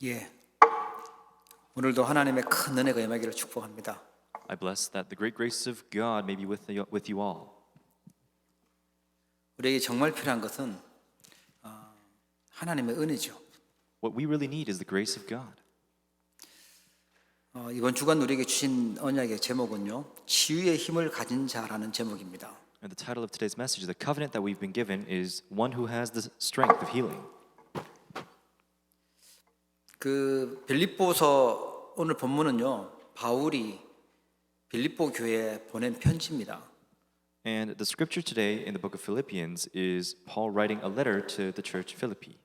예, 오늘도 하나님의 큰 은혜가 임하기를 축복합니다. I bless that the great grace of God may be with you all. 우리에게 정말 필요한 것은 하나님의 은혜죠. What we really need is the grace of God. 이번 주간 우리에게 주신 언약의 제목은요, 치유의 힘을 가진 자라는 제목입니다. And the title of today's message, the covenant that we've been given, is one who has the strength of healing. 그 빌립보서 오늘 본문은요, 바울이 빌립보 교회에 보낸 편지입니다. And the scripture today in the book of Philippians is Paul writing a letter to the church Philippi.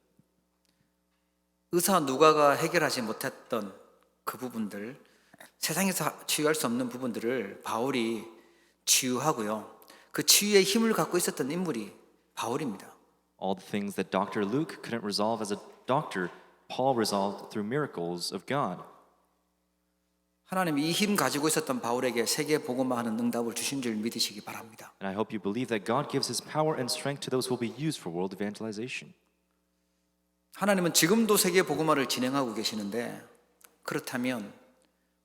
의사 누가가 해결하지 못했던 그 부분들, 세상에서 치유할 수 없는 부분들을 바울이 치유하고요. 그 치유의 힘을 갖고 있었던 인물이 바울입니다. All the things that Dr. Luke couldn't resolve as a doctor, Paul resolved through miracles of God. 하나님이 이 힘 가지고 있었던 바울에게 세계 복음화하는 응답을 주신 줄 믿으시기 바랍니다. And I hope you believe that God gives his power and strength to those who will be used for world evangelization. 하나님은 지금도 세계 복음화를 진행하고 계시는데 그렇다면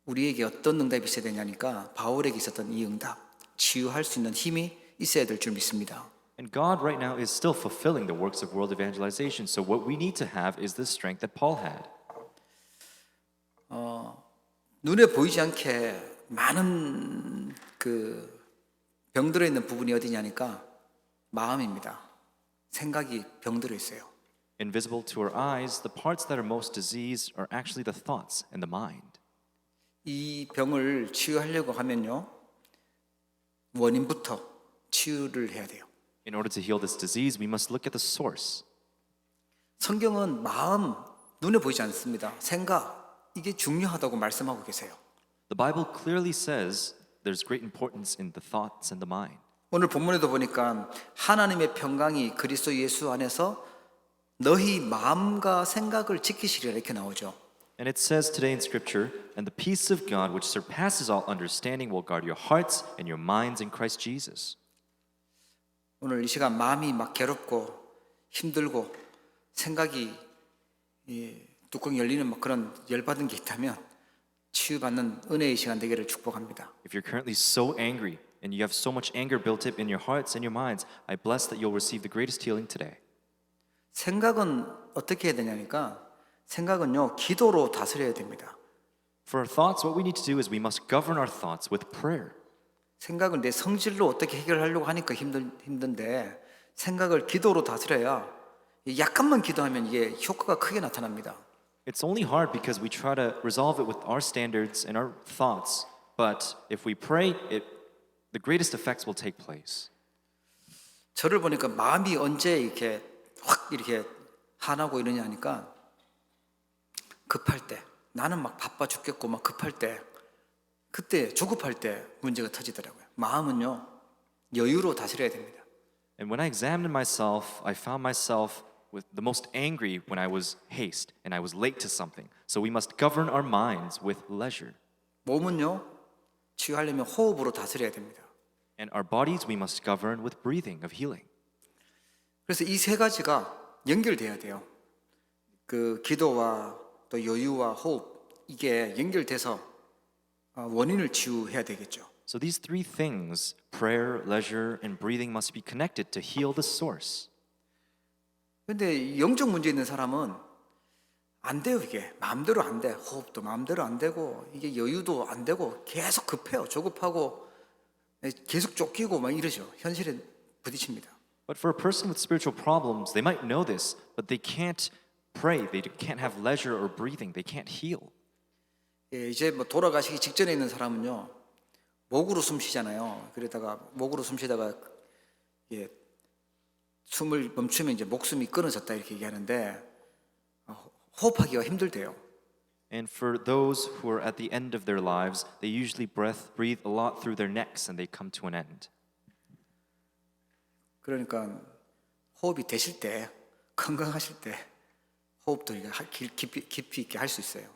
우리에게 어떤 응답이 있어야 되냐니까 바울에게 있었던 이 응답, 치유할 수 있는 힘이 있어야 될 줄 믿습니다. And God right now is still fulfilling the works of world evangelization. So what we need to have is the strength that Paul had. 눈에 보이지 않게 많은 그 병들어 있는 부분이 어디냐니까 마음입니다. 생각이 병들어 있어요. Invisible to our eyes, the parts that are most diseased are actually the thoughts and the mind. 이 병을 치유하려고 하면요, 원인부터 치유를 해야 돼요. In order to heal this disease, we must look at the source. 성경은 마음, 눈에 보이지 않습니다. 생각, 이게 중요하다고 말씀하고 계세요. The Bible clearly says there's great importance in the thoughts and the mind. 오늘 본문에도 보니까 하나님의 평강이 그리스도 예수 안에서 너희 마음과 생각을 지키시리라 이렇게 나오죠. And it says today in Scripture, and the peace of God, which surpasses all understanding, will guard your hearts and your minds in Christ Jesus. 오늘 이 시간 마음이 막 괴롭고 힘들고 생각이 뚜껑 열리는 막 그런 열받은 게 있다면 치유받는 은혜의 시간 되기를 축복합니다. If you're currently so angry and you have so much anger built up in your hearts and your minds, I bless that you'll receive the greatest healing today. 생각은 어떻게 해야 되냐니까 생각은요 기도로 다스려야 됩니다. For our thoughts, what we need to do is we must govern our thoughts with prayer. 생각을 내 성질로 어떻게 해결하려고 하니까 힘든데 생각을 기도로 다스려야 약간만 기도하면 이게 효과가 크게 나타납니다. It's only hard because we try to resolve it with our standards and our thoughts, but if we pray, the greatest effects will take place. 저를 보니까 마음이 언제 이렇게 확 이렇게 화나고 이러냐니까 급할 때 나는 막 바빠 죽겠고 막 급할 때 그때 조급할 때 문제가 터지더라고요. 마음은요 여유로 다스려야 됩니다. And when I examined myself, I found myself with the most angry when I was haste and I was late to something. So we must govern our minds with leisure. 몸은요 치유하려면 호흡으로 다스려야 됩니다. And our bodies we must govern with breathing of healing. 그래서 이 세 가지가 연결돼야 돼요. 그 기도와 또 여유와 호흡 이게 연결돼서 원인을 치유해야 되겠죠. So these three things, prayer, leisure, and breathing must be connected to heal the source. 근데 영적 문제 있는 사람은 안 돼요. 이게 마음대로 안 돼. 호흡도 마음대로 안 되고 이게 여유도 안 되고 계속 급해요. 조급하고 계속 쫓기고 막 이러죠. 현실에 부딪힙니다. But for a person with spiritual problems, they might know this, but they can't pray, they can't have leisure or breathing, they can't heal. 이제 뭐 돌아가시기 직전에 있는 사람은요 목으로 숨 쉬잖아요. 그러다가 목으로 숨 쉬다가 숨을 멈추면 이제 목숨이 끊어졌다 이렇게 얘기하는데 호흡하기가 힘들대요. And for those who are at the end of their lives, they usually breathe a lot through their necks and they come to an end. 그러니까 호흡이 되실 때 건강하실 때 호흡도 깊이 있게 할 수 있어요.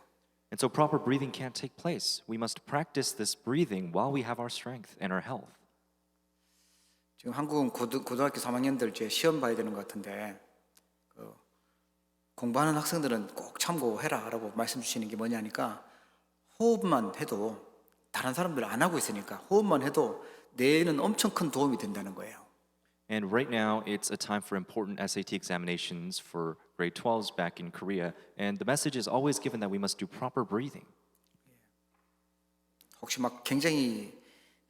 And so proper breathing can't take place. We must practice this breathing while we have our strength and our health. 지금 한국은 고등학교 3학년들 이제 시험 봐야 되는 것 같은데 공부하는 학생들은 꼭 참고해라라고 말씀 주시는 게 뭐냐니까 호흡만 해도 다른 사람들 안 하고 있으니까 호흡만 해도 뇌에는 엄청 큰 도움이 된다는 거예요. And right now, it's a time for important SAT examinations for grade 12s back in Korea. And the message is always given that we must do proper breathing. 혹시 막 굉장히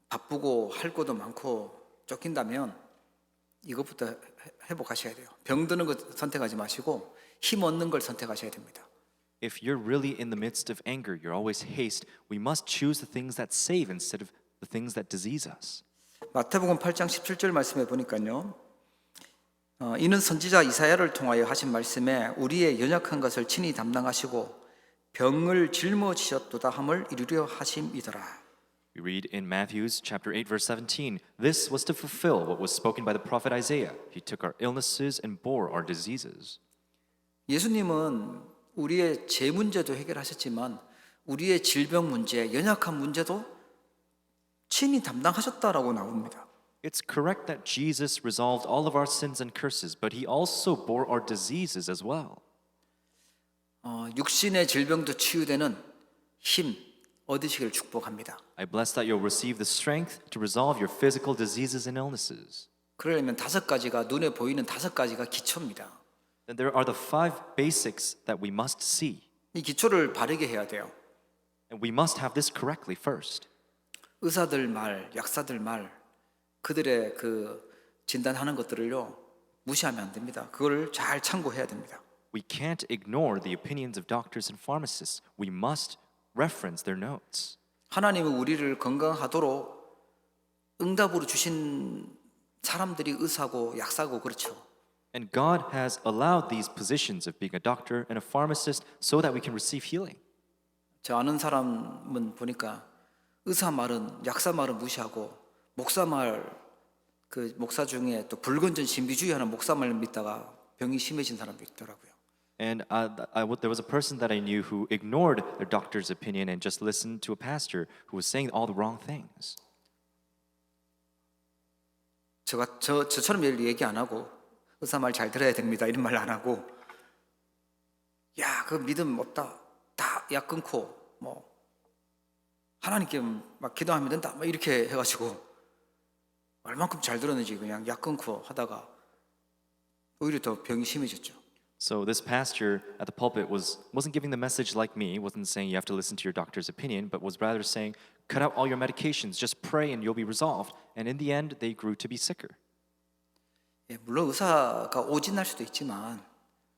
바쁘고 할 것도 많고 쫓긴다면 이것부터 회복하셔야 돼요. 병드는 것 선택하지 마시고 힘 얻는 걸 선택하셔야 됩니다. If you're really in the midst of anger, you're always haste, we must choose the things that save instead of the things that disease us. 마태복음 8장 17절 말씀에 보니까요. 이는 선지자 이사야를 통하여 하신 말씀에 우리의 연약한 것을 친히 담당하시고 병을 짊어지셨도다 함을 이루려 하심이더라. We read in Matthew's chapter 8 verse 17, this was to fulfill what was spoken by the prophet Isaiah. He took our illnesses and bore our diseases. 예수님은 우리의 죄 문제도 해결하셨지만 우리의 질병 문제, 연약한 문제도 친히 담당하셨다라고 나옵니다. It's correct that Jesus resolved all of our sins and curses, but he also bore our diseases as well. 육신의 질병도 치유되는 힘 얻으시길 축복합니다. I bless that you'll receive the strength to resolve your physical diseases and illnesses. 그러려면 5가지가 눈에 보이는 5가지가 기초입니다. Then there are the 5 basics that we must see, 이 기초를 바르게 해야 돼요. and we must have this correctly first. 의사들 말, 약사들 말, 그들의 그 진단하는 것들을요 무시하면 안 됩니다. 그걸 잘 참고해야 됩니다. We can't ignore the opinions of doctors and pharmacists. We must reference their notes. 하나님은 우리를 건강하도록 응답으로 주신 사람들이 의사고 약사고 그렇죠. And God has allowed these positions of being a doctor and a pharmacist so that we can receive healing. 저 아는 사람은 보니까 의사 말은 약사 말은 무시하고 목사 말 그 목사 중에 또 불건전 신비주의하는 목사 말 믿다가 병이 심해진 사람도 있더라고요. And there was a person that I knew who ignored their doctor's opinion and just listened to a pastor who was saying all the wrong things. 저처럼 얘기 안 하고 의사 말 잘 들어야 됩니다 이런 말 안 하고 야, 그 믿음 없다. 다 약 끊고 뭐 하나님께 막 기도하면 된다. 막 이렇게 해가지고 얼만큼 잘 들었는지 그냥 약 끊고 하다가 오히려 더 병이 심해졌죠. So this pastor at the pulpit wasn't giving the message like me, wasn't saying you have to listen to your doctor's opinion, but was rather saying, cut out all your medications, just pray and you'll be resolved. And in the end, they grew to be sicker. 예, 물론 의사가 오진할 수도 있지만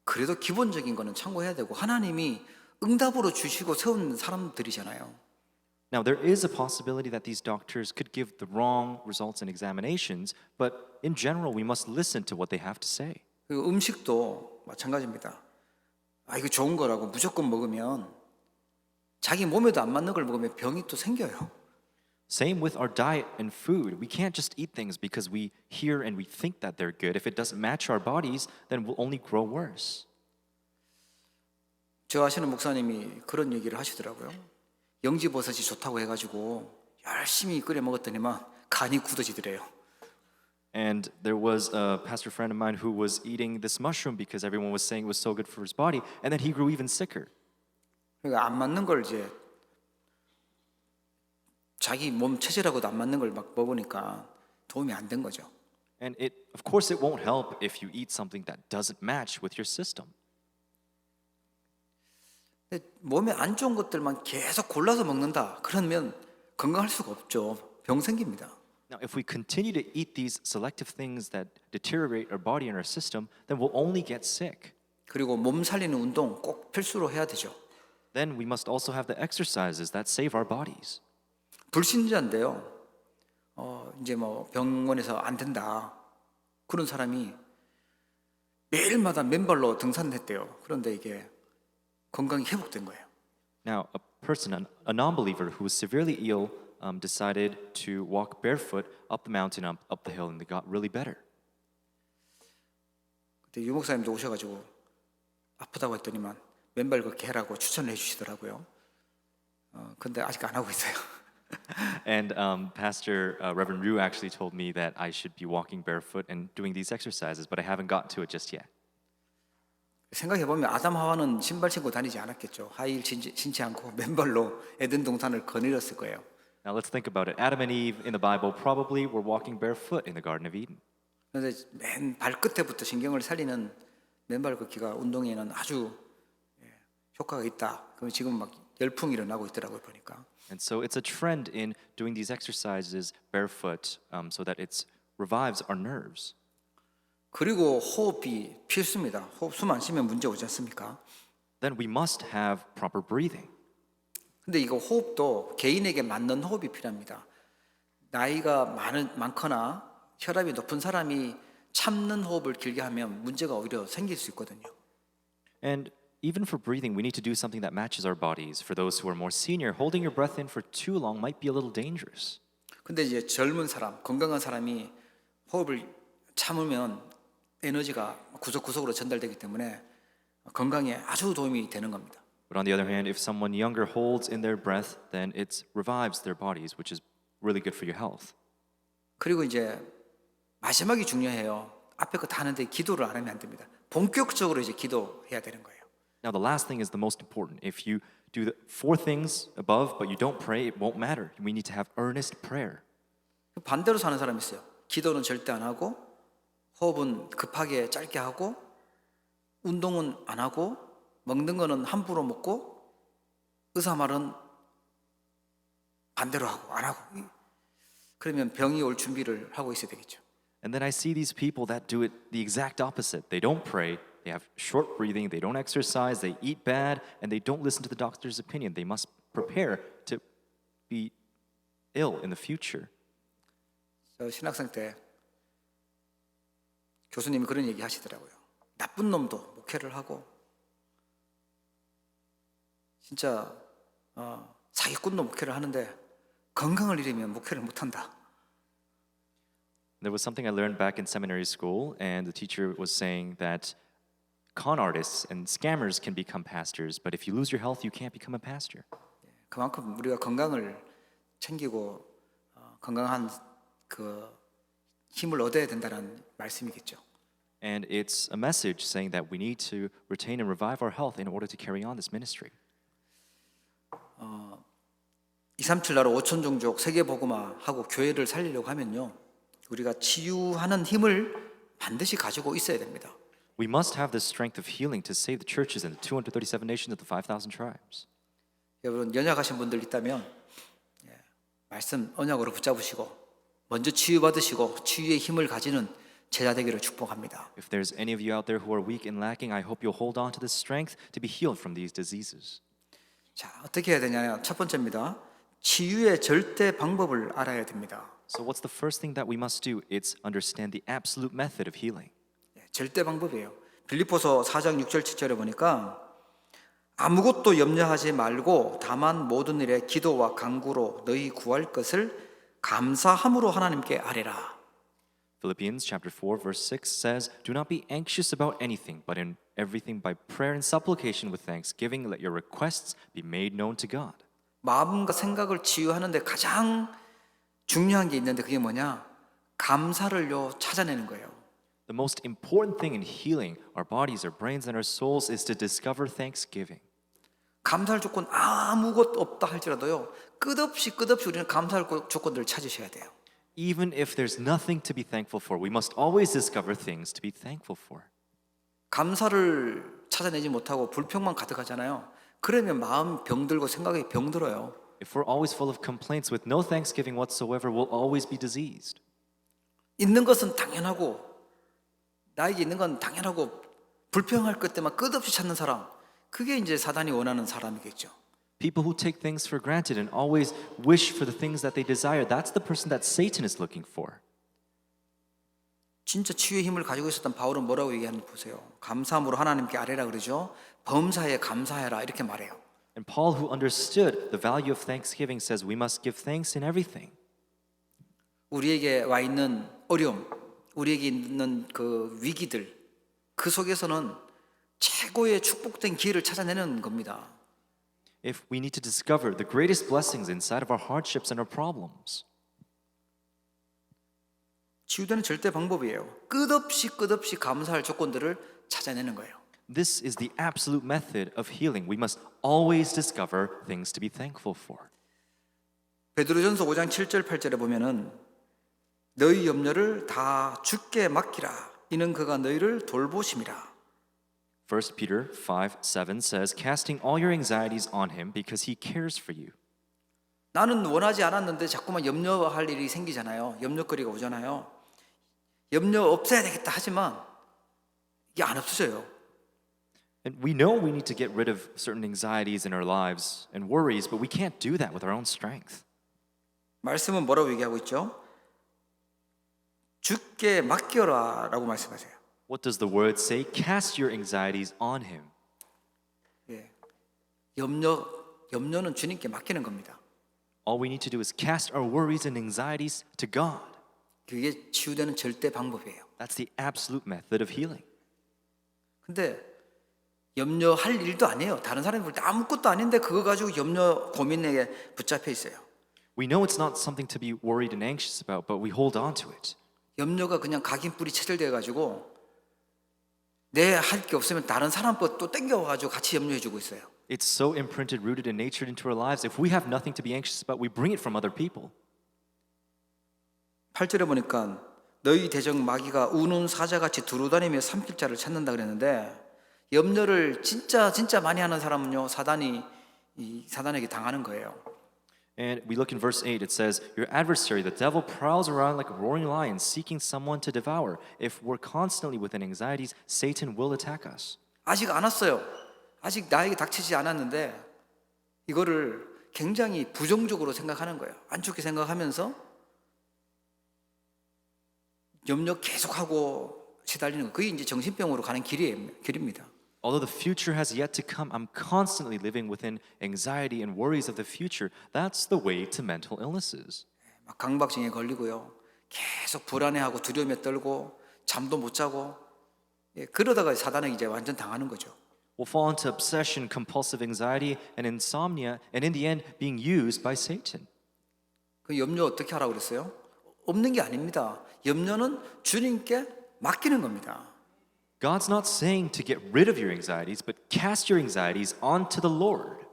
그래도 기본적인 거는 참고해야 되고 하나님이 응답으로 주시고 세운 사람들이잖아요. Now, there is a possibility that these doctors could give the wrong results in examinations, but in general, we must listen to what they have to say. 그리고 음식도 마찬가지입니다. 이거 좋은 거라고 무조건 먹으면 자기 몸에도 안 맞는 걸 먹으면 병이 또 생겨요. Same with our diet and food. We can't just eat things because we hear and we think that they're good. If it doesn't match our bodies, then we'll only grow worse. 저 아시는 목사님이 그런 얘기를 하시더라고요. 영지버섯이 좋다고 해가지고 열심히 끓여 먹었더니만 간이 굳어지더래요. And there was a pastor friend of mine who was eating this mushroom because everyone was saying it was so good for his body, and then he grew even sicker. 그러니까 안 맞는 걸 이제 자기 몸 체질하고도 안 맞는 걸 막 먹으니까 도움이 안 된 거죠. And of course, it won't help if you eat something that doesn't match with your system. 근데 몸에 안 좋은 것들만 계속 골라서 먹는다. 그러면 건강할 수가 없죠. 병 생깁니다. Now, if we continue to eat these selective things that deteriorate our body and our system, then we'll only get sick. 그리고 몸 살리는 운동 꼭 필수로 해야 되죠. Then we must also have the exercises that save our bodies. 불신자인데요. 이제 뭐 병원에서 안 된다. 그런 사람이 매일마다 맨발로 등산했대요. 그런데 이게 건강이 회복된 거예요. Now, a person, a non-believer who was severely ill, decided to walk barefoot up the mountain, up the hill, and they got really better. 그때 유 목사님도 오셔가지고 아프다고 했더니만 맨발 걷기 해라고 추천을 해주시더라고요. 근데 아직 안 하고 있어요. And Pastor Reverend Ryu actually told me that I should be walking barefoot and doing these exercises, but I haven't got to it just yet. 생각해 보면 아담 하와는 신발 신고 다니지 않았겠죠. 하이힐 신지 않고 맨발로 에덴 동산을 거닐었을 거예요. Now let's think about it. Adam and Eve in the Bible probably were walking barefoot in the Garden of Eden. 그런데 맨 발끝에부터 신경을 살리는 맨발 걷기가 운동에는 아주 효과가 있다. 그럼 지금 막 열풍이 일어나고 있더라고요 보니까. And so it's a trend in doing these exercises barefoot so that it revives our nerves. 그리고 호흡이 필수입니다. 호흡 숨 안 쉬면 문제 오지 않습니까? Then we must have proper breathing. 근데 이거 호흡도 개인에게 맞는 호흡이 필요합니다. 나이가 많거나 혈압이 높은 사람이 참는 호흡을 길게 하면 문제가 오히려 생길 수 있거든요. And even for breathing, we need to do something that matches our bodies. For those who are more senior, holding your breath in for too long might be a little dangerous. 근데 이제 젊은 사람, 건강한 사람이 호흡을 참으면 에너지가 구석구석으로 전달되기 때문에 건강에 아주 도움이 되는 겁니다. But on the other hand, if someone younger holds in their breath, then it revives their bodies, which is really good for your health. 그리고 이제 마지막이 중요해요. 앞에 거 다 하는데 기도를 안 하면 안 됩니다. 본격적으로 이제 기도해야 되는 거예요. Now, the last thing is the most important. If you do the 4 things above, but you don't pray, it won't matter. We need to have earnest prayer. 반대로 사는 사람이 있어요. 기도는 절대 안 하고 호흡은 급하게 짧게 하고 운동은 안 하고 먹는 거는 함부로 먹고 의사 말은 반대로 하고 안 하고 그러면 병이 올 준비를 하고 있어야 되겠죠. And then I see these people that do it the exact opposite. They don't pray, they have short breathing, they don't exercise, they eat bad, and they don't listen to the doctor's opinion. They must prepare to be ill in the future. 저 신학생 때 교수님이 그런 얘기 하시더라고요. 나쁜 놈도 목회를 하고 진짜 사기꾼도 목회를 하는데 건강을 잃으면 목회를 못한다. There was something I learned back in seminary school, and the teacher was saying that con artists and scammers can become pastors, but if you lose your health, you can't become a pastor. 그만큼 우리가 건강을 챙기고 건강한 그 힘을 얻어야 된다는 말씀이겠죠. And it's a message saying that we need to retain and revive our health in order to carry on this ministry. 237 나라 5천 종족 세계 복음화 하고 교회를 살리려고 하면요. 우리가 치유하는 힘을 반드시 가지고 있어야 됩니다. We must have the strength of healing to save the churches in the 237 nations of the 5,000 tribes. 여러분 연약하신 분들 있다면 말씀 언약으로 붙잡으시고 먼저 치유받으시고 치유의 힘을 가지는 제자 되기를 축복합니다. If there's any of you out there who are weak and lacking, I hope you'll hold on to the strength to be healed from these diseases. 자, 어떻게 해야 되냐면 첫 번째입니다. 치유의 절대 방법을 알아야 됩니다. So what's the first thing that we must do? It's understand the absolute method of healing. 절대 방법이에요. 빌립보서 4장 6절 7절에 보니까 아무것도 염려하지 말고 다만 모든 일에 기도와 간구로 너희 구할 것을 감사함으로 하나님께 아뢰라. Philippians chapter 4 verse 6 says, "Do not be anxious about anything, but in everything by prayer and supplication with thanksgiving let your requests be made known to God." 마음과 생각을 치유하는데 가장 중요한 게 있는데 그게 뭐냐? 감사를요 찾아내는 거예요. The most important thing in healing our bodies, our brains, and our souls is to discover thanksgiving. 감사할 조건 아무것도 없다 할지라도요 끝없이 우리는 감사할 조건들을 찾으셔야 돼요. Even if there's nothing to be thankful for, we must always discover things to be thankful for. 감사를 찾아내지 못하고 불평만 가득하잖아요. 그러면 마음 병들고 생각이 병들어요. If we're always full of complaints with no thanksgiving whatsoever, we'll always be diseased. 있는 것은 당연하고 나에게 있는 건 당연하고 불평할 것 때문에 끝없이 찾는 사람, 그게 이제 사단이 원하는 사람이겠죠. People who take things for granted and always wish for the things that they desire, that's the person that Satan is looking for. 진짜 치유의 힘을 가지고 있었던 바울은 뭐라고 얘기하는지 보세요. 감사함으로 하나님께 아뢰라 그러죠. 범사에 감사해라 이렇게 말해요. And Paul, who understood the value of thanksgiving, says we must give thanks in everything. 우리에게 와 있는 어려움, 우리에게 있는 그 위기들, 그 속에서는 최고의 축복된 기회를 찾아내는 겁니다. If we need to discover the greatest blessings inside of our hardships and our problems. 치유되는 절대 방법이에요. 끝없이 감사할 조건들을 찾아내는 거예요. This is the absolute method of healing. We must always discover things to be thankful for. 베드로전서 5장 7절 8절에 보면은 너희 염려를 다 주께 맡기라. 이는 그가 너희를 돌보심이라. 1 Peter 5:7 says, casting all your anxieties on him because he cares for you. 나는 원하지 않았는데 자꾸만 염려할 일이 생기잖아요. 염려거리가 오잖아요. 염려 없애야 되겠다 하지만 이게 안 없어져요. And we know we need to get rid of certain anxieties in our lives and worries, but we can't do that with our own strength. 말씀은 뭐라고 얘기하고 있죠? 주께 맡겨라라고 말씀하세요. What does the word say? Cast your anxieties on him. 예. 염려는 주님께 맡기는 겁니다. All we need to do is cast our worries and anxieties to God. 그게 치유되는 절대 방법이에요. That's the absolute method of healing. 근데 염려할 일도 아니에요. 다른 사람이 볼 때 아무것도 아닌데 그거 가지고 염려 고민에 붙잡혀 있어요. We know it's not something to be worried and anxious about, but we hold on to it. 염려가 그냥 각인뿌리 체질돼 가지고 내 할 게 없으면 다른 사람 것 또 땡겨 가지고 같이 염려해 주고 있어요. It's so imprinted, rooted, and natured into our lives. If we have nothing to be anxious about, we bring it from other people. 8절에 보니까 너희 대적 마귀가 우는 사자같이 두루다니며 삼킬 자를 찾는다 그랬는데 염려를 진짜 많이 하는 사람은요 사단에게 당하는 거예요. And we look in verse 8, it says, your adversary, the devil, prowls around like a roaring lion, seeking someone to devour. If we're constantly within anxieties, Satan will attack us. 아직 안 왔어요. 아직 나에게 닥치지 않았는데 이거를 굉장히 부정적으로 생각하는 거예요. 안 좋게 생각하면서 염려 계속하고 시달리는 거. 그게 이제 정신병으로 가는 길입니다. Although the future has yet to come, I'm constantly living within anxiety and worries of the future. That's the way to mental illnesses. 막 강박증에 걸리고요. 계속 불안해하고 두려움에 떨고 잠도 못 자고 그러다가 사단에게 이제 완전 당하는 거죠. We'll fall into obsession, compulsive anxiety, and insomnia, and in the end, being used by Satan. 그 염려 어떻게 하라고 그랬어요? 없는 게 아닙니다. 염려는 주님께 맡기는 겁니다. God's not saying to get rid of your anxieties, but cast your anxieties onto the Lord.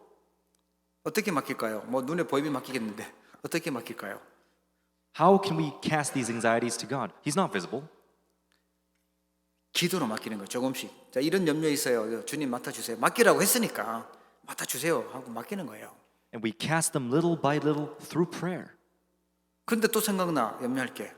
어떻게 맡길까요? 뭐 눈에 보이면 맡기겠는데 어떻게 맡길까요? How can we cast these anxieties to God? He's not visible. 기도로 맡기는 거예요. 조금씩. 자, 이런 염려 있어요. 주님 맡아주세요. 맡기라고 했으니까 맡아주세요 하고 맡기는 거예요. And we cast them little by little through prayer. 그런데 또 생각나 염려할 게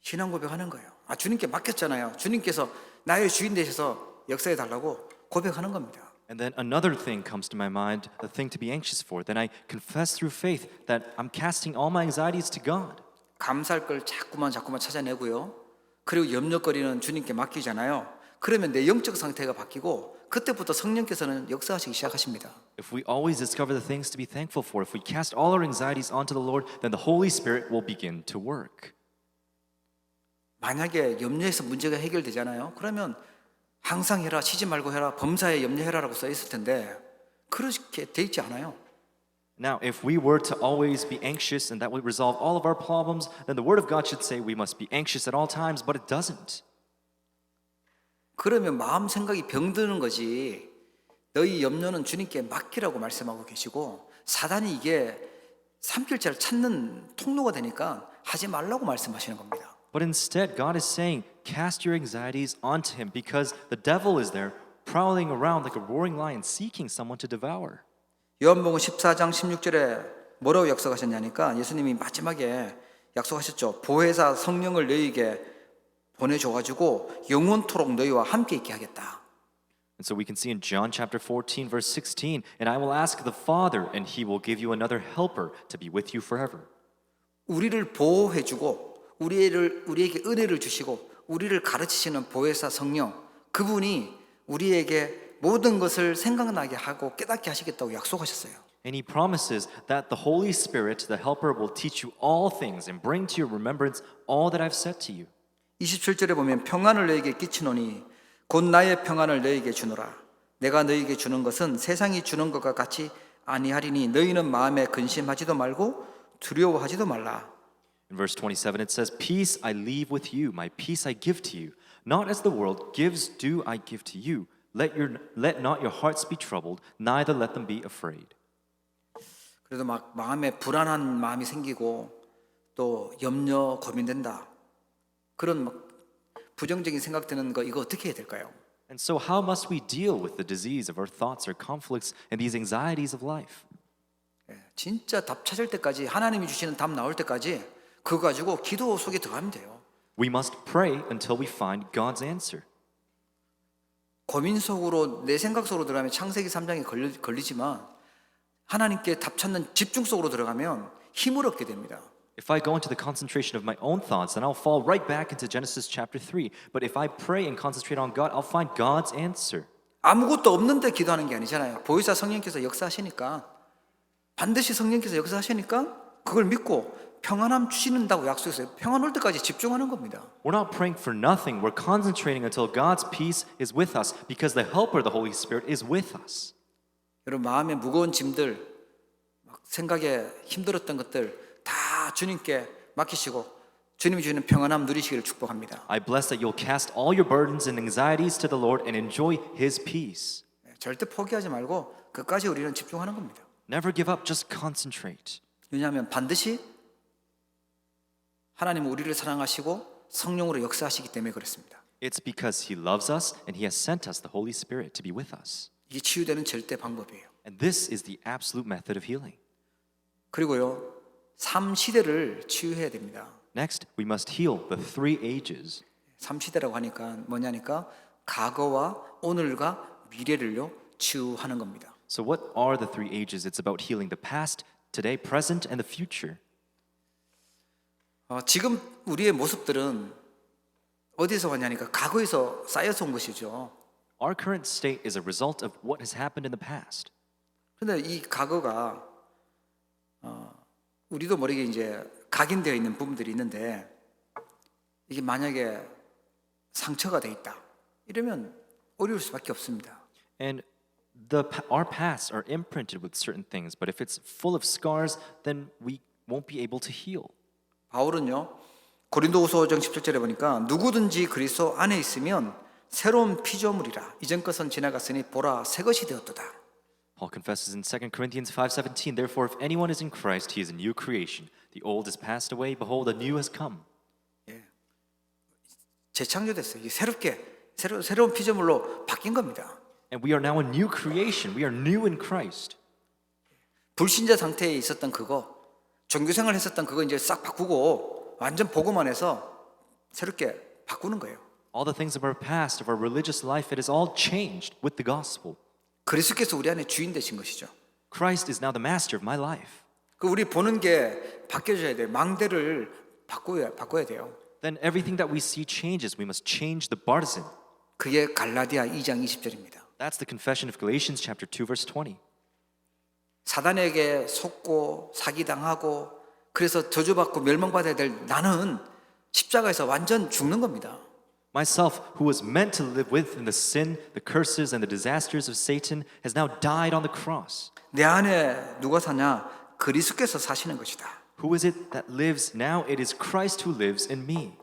신앙 고백하는 거예요. 아 주님께 맡겼잖아요. 주님께서 나의 주인 되셔서 역사해 달라고 고백하는 겁니다. And then another thing comes to my mind, the thing to be anxious for. Then I confess through faith that I'm casting all my anxieties to God. 감사할 걸 자꾸만 찾아내고요. 그리고 염려거리는 주님께 맡기잖아요. 그러면 내 영적 상태가 바뀌고 그때부터 성령께서는 역사하시기 시작하십니다. If we always discover the things to be thankful for, if we cast all our anxieties onto the Lord, then the Holy Spirit will begin to work. 만약에 염려에서 문제가 해결되잖아요. 그러면 항상 해라, 쉬지 말고 해라, 범사에 염려해라라고 써 있을 텐데 그렇게 돼 있지 않아요. Now, if we were to always be anxious and that would resolve all of our problems, then the Word of God should say we must be anxious at all times, but it doesn't. 그러면 마음 생각이 병드는 거지. 너희 염려는 주님께 맡기라고 말씀하고 계시고 사단이 이게 삼킬자를 찾는 통로가 되니까 하지 말라고 말씀하시는 겁니다. But instead, God is saying, cast your anxieties onto Him because the devil is there prowling around like a roaring lion seeking someone to devour. 요한복음 14장 16절에 뭐라고 약속하셨냐니까 예수님이 마지막에 약속하셨죠. 보혜사 성령을 너희에게 보내줘가지고 영원토록 너희와 함께 있게 하겠다. And so we can see in John chapter 14, verse 16, and I will ask the Father, and He will give you another helper to be with you forever. 우리를 보호해주고 우리에게 은혜를 주시고 우리를 가르치시는 보혜사 성령 그분이 우리에게 모든 것을 생각나게 하고 깨닫게 하시겠다고 약속하셨어요. And He promises that the Holy Spirit, the helper, will teach you all things and bring to your remembrance all that I've said to you. 27절에 보면 평안을 너희에게 끼치노니 곧 나의 평안을 너희에게 주노라. 내가 너희에게 주는 것은 세상이 주는 것과 같이 아니하리니 너희는 마음에 근심하지도 말고 두려워하지도 말라. In verse 27 it says, Peace I leave with you, my peace I give to you. Not as the world gives do I give to you. Let not your hearts be troubled, neither let them be afraid. 그래도 막 마음에 불안한 마음이 생기고 또 염려 고민된다. 그런 막 부정적인 생각 드는 거 이거 어떻게 해야 될까요? And so, how must we deal with the disease of our thoughts, our conflicts, and these anxieties of life? 진짜 답 찾을 때까지 하나님이 주시는 답 나올 때까지 그거 가지고 기도 속에 들어가면 돼요. We must pray until we find God's answer. 고민 속으로 내 생각 속으로 들어가면 창세기 3장에 걸리지만 하나님께 답 찾는 집중 속으로 들어가면 힘을 얻게 됩니다. If I go into the concentration of my own thoughts, then I'll fall right back into Genesis chapter 3. But if I pray and concentrate on God, I'll find God's answer. 아무것도 없는데 기도하는 게 아니잖아요. 보혜사 성령께서 역사하시니까 반드시 성령께서 역사하시니까 그걸 믿고 평안함 주시는다고 약속했어요. 평안 올 때까지 집중하는 겁니다. We're not praying for nothing. We're concentrating until God's peace is with us because the helper, the Holy Spirit, is with us. 여러분 마음에 무거운 짐들, 막 생각에 힘들었던 것들 다 주님께 맡기시고 주님이 주는 평안함 누리시기를 축복합니다. I bless that you'll cast all your burdens and anxieties to the Lord and enjoy His peace. 절대 포기하지 말고 끝까지 우리는 집중하는 겁니다. Never give up, just concentrate. 왜냐하면 반드시 하나님은 우리를 사랑하시고 성령으로 역사하시기 때문에 그렇습니다. It's because He loves us and He has sent us the Holy Spirit to be with us. 이게 치유되는 절대 방법이에요. And this is the absolute method of healing. 그리고요, 3시대를 치유해야 됩니다. Next, we must heal the 3 ages. 3시대라고 하니까 뭐냐니까 과거와 오늘과 미래를요 치유하는 겁니다. So what are the 3 ages? It's about healing the past, today, present, and the future. 지금 우리의 모습들은 어디서 왔냐니까 과거에서 쌓여서 온 것이죠. Our current state is a result of what has happened in the past. 그런데 이 과거가 우리도 모르게 이제 각인되어 있는 부분들이 있는데 이게 만약에 상처가 돼 있다 이러면 어려울 수밖에 없습니다. And our pasts are imprinted with certain things, but if it's full of scars, then we won't be able to heal. 바울은요 고린도후서 5장 17절에 보니까 누구든지 그리스도 안에 있으면 새로운 피조물이라 이전 것은 지나갔으니 보라 새 것이 되었도다. Paul confesses in 2 Corinthians 5:17, therefore if anyone is in Christ, he is a new creation. The old is passed away, behold, a new has come. 재창조됐어요. 이게 새로운 피조물로 바뀐 겁니다. And we are now a new creation. We are new in Christ. 불신자 상태에 있었던 그거, 종교생활 했었던 그거 이제 싹 바꾸고 완전 복음만 해서 새롭게 바꾸는 거예요. All the things of our past, of our religious life, it is all changed with the gospel. 그리스도께서 우리 안에 주인 되신 것이죠. Christ is now the master of my life. 그 우리 보는 게 바뀌어져야 돼요. 망대를 바꿔야 돼요. Then everything that we see changes. We must change the partisan. 그게 갈라디아 2장 20절입니다. That's the confession of Galatians chapter 2 verse 20. 사단에게 속고 사기당하고 그래서 저주받고 멸망받아야 될 나는 십자가에서 완전 죽는 겁니다. Myself, who was meant to live with in the sin, the curses, and the disasters of Satan, has now died on the cross. 내 안에 누가 사냐? 그리스도께서 사시는 것이다. Who is it that lives now? It is Christ who lives in me.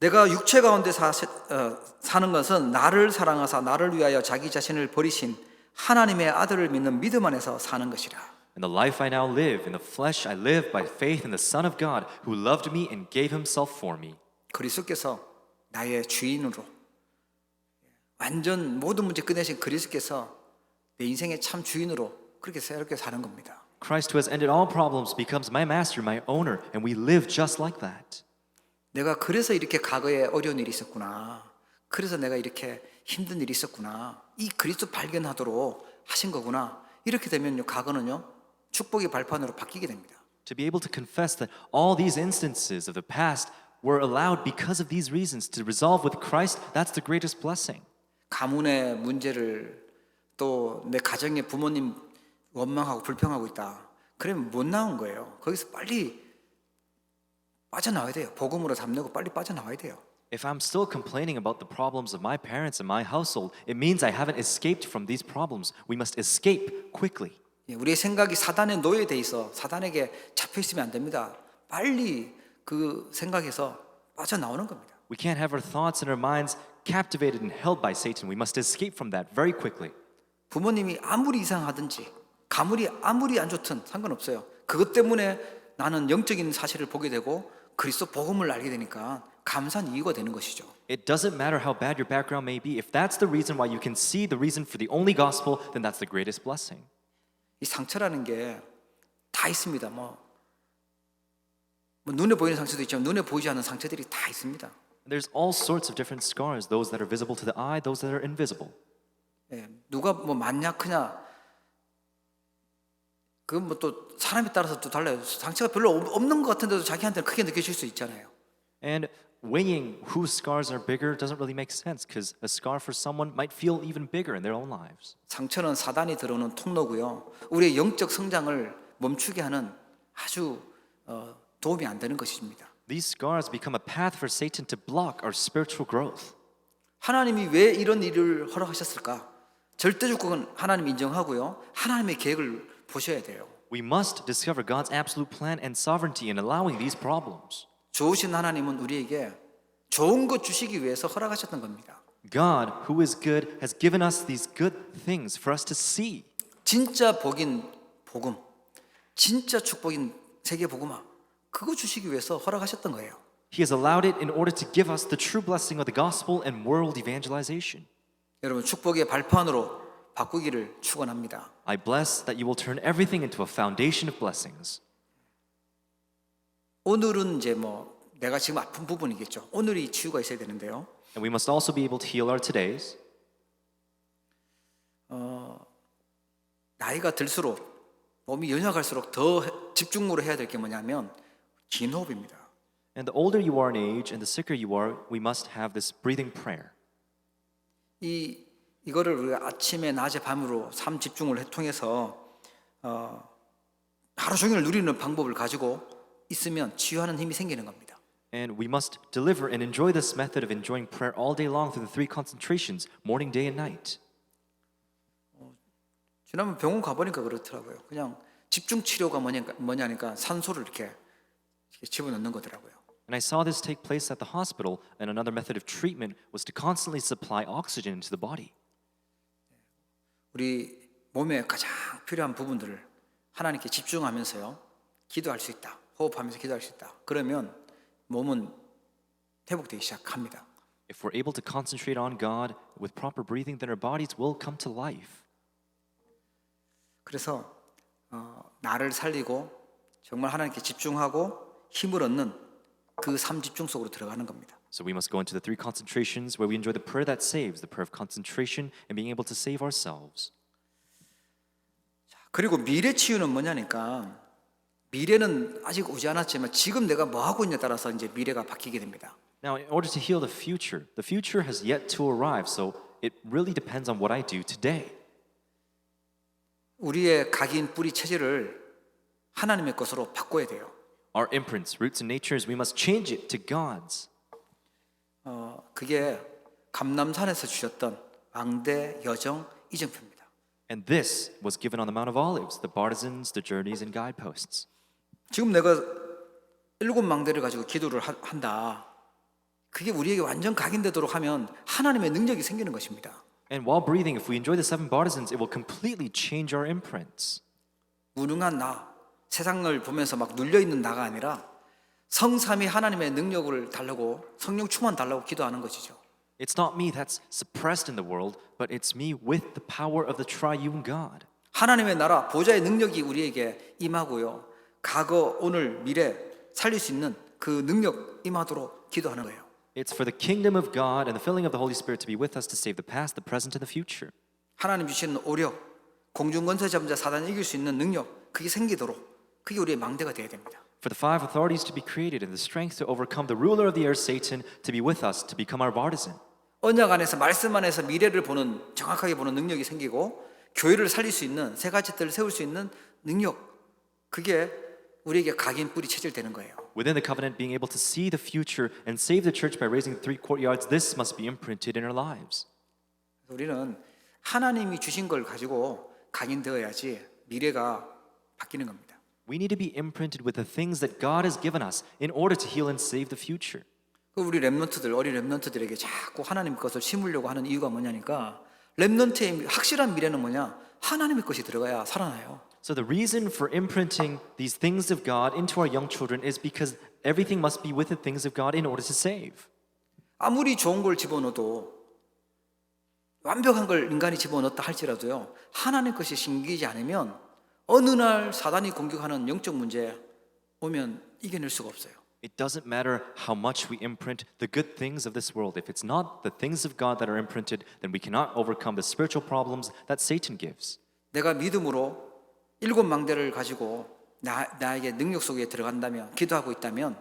내가 육체 가운데 사는 것은 나를 사랑하사 나를 위하여 자기 자신을 버리신 하나님의 아들을 믿는 믿음 안에서 사는 것이라. In the life I now live, in the flesh I live by faith in the Son of God, who loved me and gave himself for me. 그리스도께서 나의 주인으로 완전 모든 문제 끝내신 그리스도께서 내 인생의 참 주인으로 그렇게 새롭게 사는 겁니다. Christ who has ended all problems becomes my master, my owner, and we live just like that. 내가 그래서 이렇게 과거에 어려운 일이 있었구나. 그래서 내가 이렇게 힘든 일이 있었구나. 이 그리스도 발견하도록 하신 거구나. 이렇게 되면요, 과거는요, 축복의 발판으로 바뀌게 됩니다. To be able to confess that all these instances of the past were allowed because of these reasons to resolve with Christ, that's the greatest blessing. 가문의 문제를 또 내 가정의 부모님 원망하고 불평하고 있다. 그러면 못 나온 거예요. 거기서 빨리 빠져나와야 돼요. 복음으로 담내고 빨리 빠져나와야 돼요. If I'm still complaining about the problems of my parents and my household, it means I haven't escaped from these problems. We must escape quickly. 우리의 생각이 사단에 노예돼 있어 사단에게 잡혀 있으면 안 됩니다. 빨리 그 생각에서 빠져나오는 겁니다. We can't have our thoughts and our minds captivated and held by Satan. We must escape from that very quickly. 부모님이 아무리 이상하든지 가물이 아무리 안 좋든 상관없어요. 그것 때문에 나는 영적인 사실을 보게 되고 그리스도 복음을 알게 되니까 감사한 이유가 되는 것이죠. It doesn't matter how bad your background may be. If that's the reason why you can see the reason for the only gospel, then that's the greatest blessing. 이 상처라는 게 다 있습니다. 뭐 눈에 보이는 상처도 있지만 눈에 보이지 않는 상처들이 다 있습니다. There's all sorts of different scars, those that are visible to the eye, those that are invisible. 예, 누가 뭐 많냐 크냐 그건 뭐 또 사람에 따라서 또 달라요. 상처가 별로 없는 것 같은데도 자기한테는 크게 느껴질 수 있잖아요. And weighing whose scars are bigger doesn't really make sense because a scar for someone might feel even bigger in their own lives. 상처는 사단이 들어오는 통로고요. 우리의 영적 성장을 멈추게 하는 아주 도움이 안 되는 것입니다. These scars become a path for Satan to block our spiritual growth. 하나님이 왜 이런 일을 허락하셨을까? 절대주권은 하나님 인정하고요. 하나님의 계획을 보셔야 돼요. We must discover God's absolute plan and sovereignty in allowing these problems. 좋으신 하나님은 우리에게 좋은 것 주시기 위해서 허락하셨던 겁니다. God, who is good, has given us these good things for us to see. 진짜 복인 복음, 진짜 축복인 세계 복음화, 그거 주시기 위해서 허락하셨던 거예요. He has allowed it in order to give us the true blessing of the gospel and world evangelization. 여러분 축복의 발판으로 바꾸기를 축원합니다. I bless that you will turn everything into a foundation of blessings. 오늘은 이제 뭐 내가 지금 아픈 부분이겠죠. 오늘이 치유가 있어야 되는데요. And we must also be able to heal our todays. 나이가 들수록 몸이 연약할수록 더 집중으로 해야 될 게 뭐냐면 긴 호흡입니다. And the older you are in age and the sicker you are, we must have this breathing prayer. 이거를 우리가 아침에 낮에 밤으로 삶 집중을 통해서 하루 종일 누리는 방법을 가지고 있으면 치유하는 힘이 생기는 겁니다. And we must deliver and enjoy this method of enjoying prayer all day long through the three concentrations, morning, day, and night. 지난번 병원 가보니까 그렇더라고요. 그냥 집중 치료가 뭐냐니까 산소를 이렇게 집어넣는 거더라고요. And I saw this take place at the hospital, and another method of treatment was to constantly supply oxygen into the body. 우리 몸에 가장 필요한 부분들을 하나님께 집중하면서요. 기도할 수 있다. 호흡하면서 기도할 수 있다. 그러면 몸은 회복되기 시작합니다. If we're able to concentrate on God with proper breathing, then our bodies will come to life. 그래서 나를 살리고 정말 하나님께 집중하고 힘을 얻는 그 삶 집중 속으로 들어가는 겁니다. So we must go into the three concentrations where we enjoy the prayer that saves, the prayer of concentration, and being able to save ourselves. 그리고 미래 치유는 뭐냐니까 미래는 아직 오지 않았지만 지금 내가 뭐 하고 있냐에 따라서 이제 미래가 바뀌게 됩니다. Now, in order to heal the future has yet to arrive, so it really depends on what I do today. 우리의 각인 뿌리 체질을 하나님의 것으로 바꿔야 돼요. Our imprints, roots, and natures, we must change it to God's. 그게 감람산에서 주셨던 왕대, 여정, 이정표입니다. And this was given on the Mount of Olives, the partisans, the journeys, and guideposts. 지금 내가 7망대를 가지고 기도를 한다. 그게 우리에게 완전 각인되도록 하면 하나님의 능력이 생기는 것입니다. And while breathing, if we enjoy the seven partisans, it will completely change our imprints. 무능한 나, 세상을 보면서 막 눌려있는 나가 아니라 성삼위 하나님의 능력을 달라고 성령 충만 달라고 기도하는 것이죠. It's not me that's suppressed in the world, but it's me with the power of the triune God. 하나님의 나라, 보좌의 능력이 우리에게 임하고요. 과거, 오늘, 미래 살릴 수 있는 그 능력 임하도록 기도하는 거예요. It's for the kingdom of God and the filling of the Holy Spirit to be with us to save the past, the present, and the future. 하나님 주시는 오력, 공중권세 잡자 사단을 이길 수 있는 능력, 그게 생기도록 그게 우리의 망대가 되어야 됩니다. For the five authorities to be created and the strength to overcome the ruler of the air, Satan, to be with us, to become our partisan. 언약 안에서 말씀 안에서 미래를 보는 정확하게 보는 능력이 생기고 교회를 살릴 수 있는 세 가지 뜻을 세울 수 있는 능력, 그게 우리에게 각인 뿌리 체질 되는 거예요. Within the covenant, being able to see the future and save the church by raising the three courtyards, this must be imprinted in our lives. 우리는 하나님이 주신 걸 가지고 각인되어야지 미래가 바뀌는 겁니다. We need to be imprinted with the things that God has given us in order to heal and save the future. 우리 렘넌트들, 어린 렘넌트들에게 자꾸 하나님 것을 심으려고 하는 이유가 뭐냐니까 렘넌트의 확실한 미래는 뭐냐? 하나님의 것이 들어가야 살아나요. So the reason for imprinting these things of God into our young children is because everything must be with the things of God in order to save. 아무리 좋은 걸 집어넣어도 완벽한 걸 인간이 집어넣었다 할지라도요, 하나님 것이 심기지 않으면 어느 날 사단이 공격하는 영적 문제 오면 이겨낼 수가 없어요. It doesn't matter how much we imprint the good things of this world. If it's not the things of God that are imprinted, then we cannot overcome the spiritual problems that Satan gives. 내가 믿음으로 7망대를 가지고 나에게 능력 속에 들어간다면, 기도하고 있다면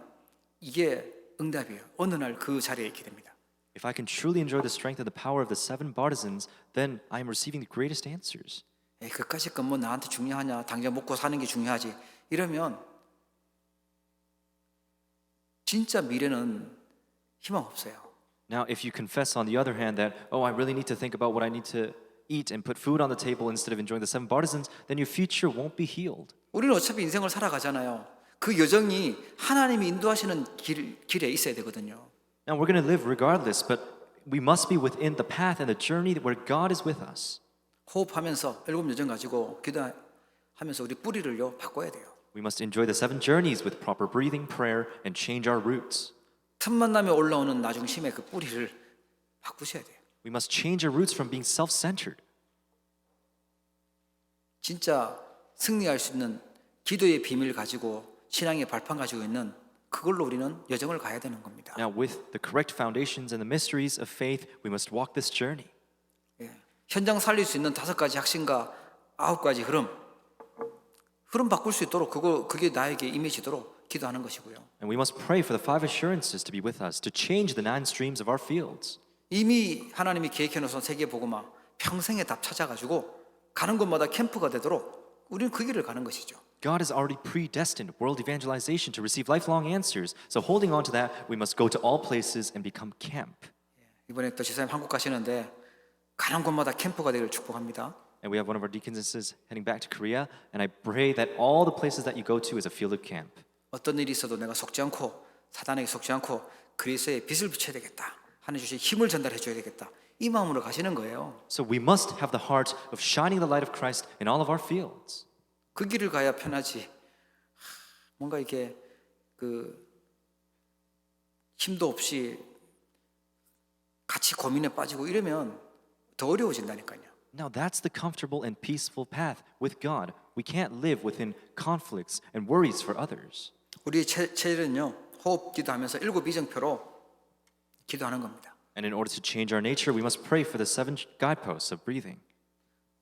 이게 응답이에요. 어느 날 그 자리에 있게 됩니다. If I can truly enjoy the strength and the power of the 7 partisans, then I am receiving the greatest answers. 그까짓 건 뭐 나한테 중요하냐, 당장 먹고 사는 게 중요하지, 이러면 진짜 미래는 희망 없어요. Now, if you confess on the other hand that, oh, I really need to think about what I need to eat and put food on the table instead of enjoying the 7 partisans, then your future won't be healed. 우리는 어차피 인생을 살아가잖아요. 그 여정이 하나님이 인도하시는 길에 있어야 되거든요. Now, we're going to live regardless, but we must be within the path and the journey where God is with us. 호흡하면서 7 여정 가지고 기도하면서 우리 뿌리를요 바꿔야 돼요. We must enjoy the 7 journeys with proper breathing, prayer, and change our roots. 틈만 나면 올라오는 나중심의 그 뿌리를 바꾸셔야 돼요. We must change our roots from being self-centered. 진짜 승리할 수 있는 기도의 비밀 가지고 신앙의 발판 가지고 있는 그걸로 우리는 여정을 가야 되는 겁니다. Now, with the correct foundations and the mysteries of faith, we must walk this journey. 현장 살릴 수 있는 5가지 확신과 9가지 흐름 바꿀 수 있도록 그게 나에게 임해지도록 기도하는 것이고요. And we must pray for the 5 assurances to be with us, to change the 9 streams of our fields. 이미 하나님이 계획해 놓은 세계 복음화 평생의 답 찾아가지고 가는 곳마다 캠프가 되도록 우리는 그 길을 가는 것이죠. God has already predestined world evangelization to receive lifelong answers. So holding on to that, we must go to all places and become camp. 이번에 또 지사님 한국 가시는데 가는 곳마다 캠프가 되기를 축복합니다. And we have one of our deaconesses heading back to Korea, and I pray that all the places that you go to is a field of camp. 어떤 일이 있어도 내가 속지 않고 사단에게 속지 않고 그리스도의 빛을 비춰야 되겠다. 하나님 주신 힘을 전달해 줘야 되겠다. 이 마음으로 가시는 거예요. So we must have the heart of shining the light of Christ in all of our fields. 그 길을 가야 편하지. 뭔가 이렇게 힘도 없이 같이 고민에 빠지고 이러면 더 어려워진다니까요. Now that's the comfortable and peaceful path with God. We can't live within conflicts and worries for others. 우리의 체질은요. 호흡 기도하면서 7 이정표로 기도하는 겁니다. And in order to change our nature, we must pray for the 7 guideposts of breathing.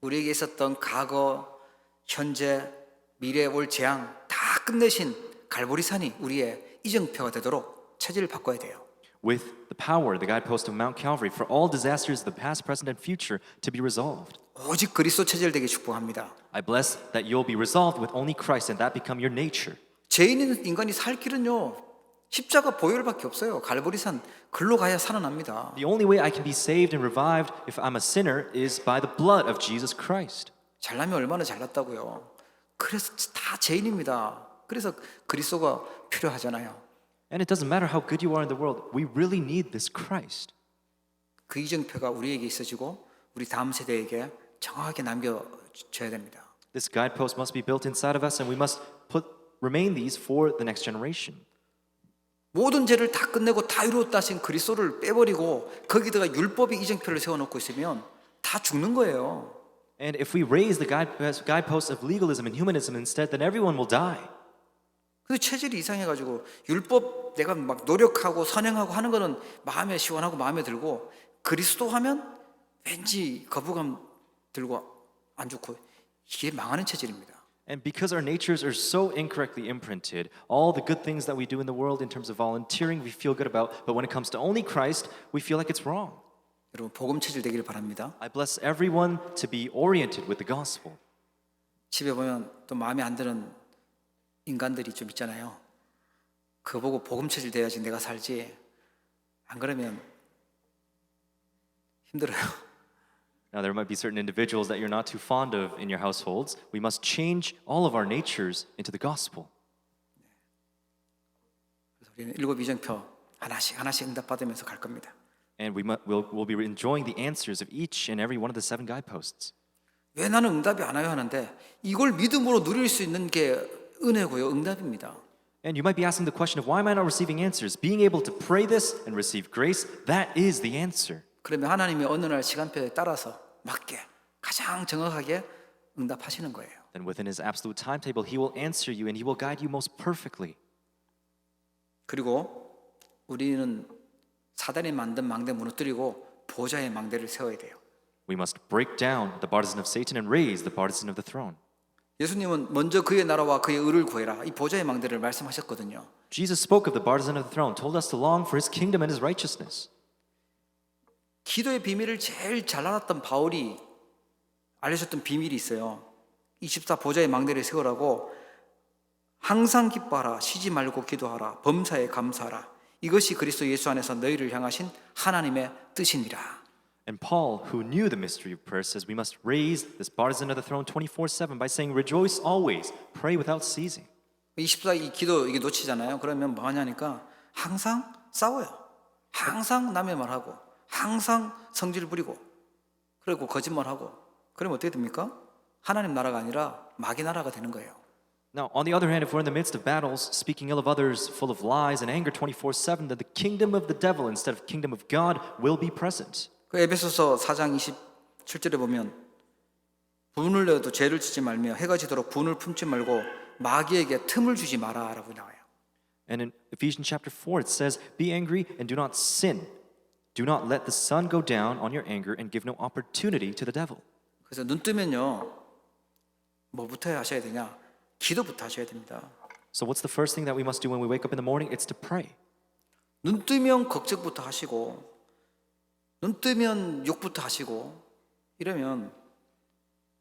우리에게 있었던 과거, 현재, 미래 올 재앙 다 끝내신 갈보리산이 우리의 이정표가 되도록 체질을 바꿔야 돼요. With the power, the guidepost of Mount Calvary, for all disasters of the past, present, and future to be resolved. 오직 그리스도 체질 되게 축복합니다. I bless that you'll be resolved with only Christ and that become your nature. 죄 있는 인간이 살 길은요. 십자가 보혈밖에 없어요. 갈보리산 글로 가야 살아납니다. The only way I can be saved and revived if I'm a sinner is by the blood of Jesus Christ. 잘나면 얼마나 잘났다고요. 그래서 다 죄인입니다. 그래서 그리스도가 필요하잖아요. And it doesn't matter how good you are in the world, we really need this Christ. 그 이정표가 우리에게 있어지고 우리 다음 세대에게 정확하게 남겨줘야 됩니다. This guidepost must be built inside of us and we must remain these for the next generation. 모든 죄를 다 끝내고 다 이루었다 하신 그리스도를 빼버리고 거기다가 율법의 이정표를 세워놓고 있으면 다 죽는 거예요. And if we raise the guideposts of legalism and humanism instead, then everyone will die. 그래서 체질이 이상해가지고 율법 내가 막 노력하고 선행하고 하는 거는 마음에 시원하고 마음에 들고 그리스도 하면 왠지 거부감 들고 안 좋고 이게 망하는 체질입니다. And because our natures are so incorrectly imprinted, all the good things that we do in the world in terms of volunteering, we feel good about, but when it comes to only Christ, we feel like it's wrong. 여러분 복음 체질 되기를 바랍니다. I bless everyone to be oriented with the gospel. 집에 보면 또 마음에 안 드는 인간들이 좀 있잖아요. 그거 보고 복음 체질 돼야지 내가 살지. 안 그러면 힘들어요. Now, there might be certain individuals that you're not too fond of in your households. We must change all of our natures into the gospel. 그래서 우리는 7 이정표 하나씩 하나씩 응답받으면서 갈 겁니다. And we'll be enjoying the answers of each and every one of the 7 guideposts. 왜 나는 응답이 안 와요 하는데 이걸 믿음으로 누릴 수 있는 게 은혜고요. 응답입니다. And you might be asking the question of why am I not receiving answers? Being able to pray this and receive grace, that is the answer. 그러면 하나님이 어느 날 시간표에 따라서 맞게 가장 정확하게 응답하시는 거예요. Then within his absolute timetable, he will answer you and he will guide you most perfectly. 그리고 우리는 사단이 만든 망대 무너뜨리고 보좌의 망대를 세워야 돼요. We must break down the partisan of Satan and raise the partisan of the throne. 예수님은 먼저 그의 나라와 그의 의를 구해라. 이 보좌의 망대를 말씀하셨거든요. Jesus spoke of the partisan of the throne, told us to long for his kingdom and his righteousness. 기도의 비밀을 제일 잘 알았던 바울이 알려줬던 비밀이 있어요. 24 보좌의 망대를 세우라고 항상 기뻐하라, 쉬지 말고 기도하라, 범사에 감사하라. 이것이 그리스도 예수 안에서 너희를 향하신 하나님의 뜻이니라. And Paul, who knew the mystery of prayer, says we must raise this partisan of the throne 24/7 by saying, rejoice always, pray without ceasing. 24 이 기도 이게 놓치잖아요. 그러면 뭐 하냐니까 항상 싸워요. 항상 남의 말하고 항상 성질 부리고 그리고 거짓말하고 그러면 어떻게 됩니까? 하나님 나라가 아니라 마귀 나라가 되는 거예요. Now, on the other hand, if we're in the midst of battles, speaking ill of others, full of lies and anger 24/7, then the kingdom of the devil instead of kingdom of God will be present. 그 에베소서 4장 27절에 보면 분을 내어도 죄를 짓지 말며 해가 지도록 분을 품지 말고 마귀에게 틈을 주지 마라라고 나와요. And in Ephesians chapter 4, it says, be angry and do not sin. Do not let the sun go down on your anger and give no opportunity to the devil. 그래서 눈 뜨면요 뭐부터 하셔야 되냐? 기도부터 하셔야 됩니다. So what's the first thing that we must do when we wake up in the morning? It's to pray. 눈 뜨면 걱정부터 하시고 눈 뜨면 욕부터 하시고 이러면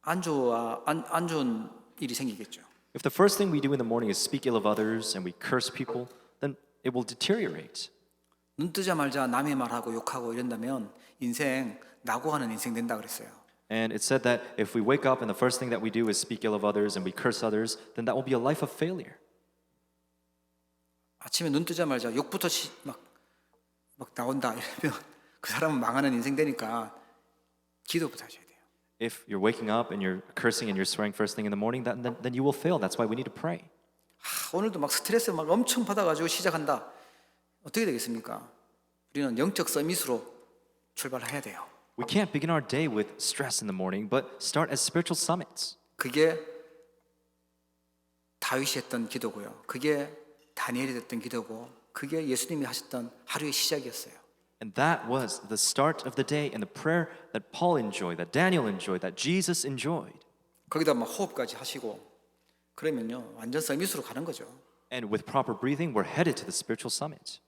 안 좋은 일이 생기겠죠. If the first thing we do in the morning is speak ill of others and we curse people, then it will deteriorate. 눈 뜨자마자 남의 말하고 욕하고 이런다면 인생 낙오하는 인생 된다 그랬어요. And it said that if we wake up and the first thing that we do is speak ill of others and we curse others, then that will be a life of failure. 아침에 눈 뜨자마자 욕부터 막 나온다 이러면 그 사람은 망하는 인생 되니까 기도부터 하셔야 돼요. If you're waking up and you're cursing and you're swearing first thing in the morning, then you will fail. That's why we need to pray. 오늘도 막 스트레스 막 엄청 받아가지고 시작한다. 어떻게 되겠습니까? 우리는 영적 서밋으로 출발해야 돼요. We can't begin our day with stress in the morning, but start as spiritual summits. 그게 다윗이 했던 기도고요. 그게 다니엘이 했던 기도고 그게 예수님이 하셨던 하루의 시작이었어요. And that was the start of the day and the prayer that Paul enjoyed, that Daniel enjoyed, that Jesus enjoyed. 거기다 막 호흡까지 하시고 그러면요 완전 서밋으로 가는 거죠. And with proper breathing, we're headed to the spiritual summit.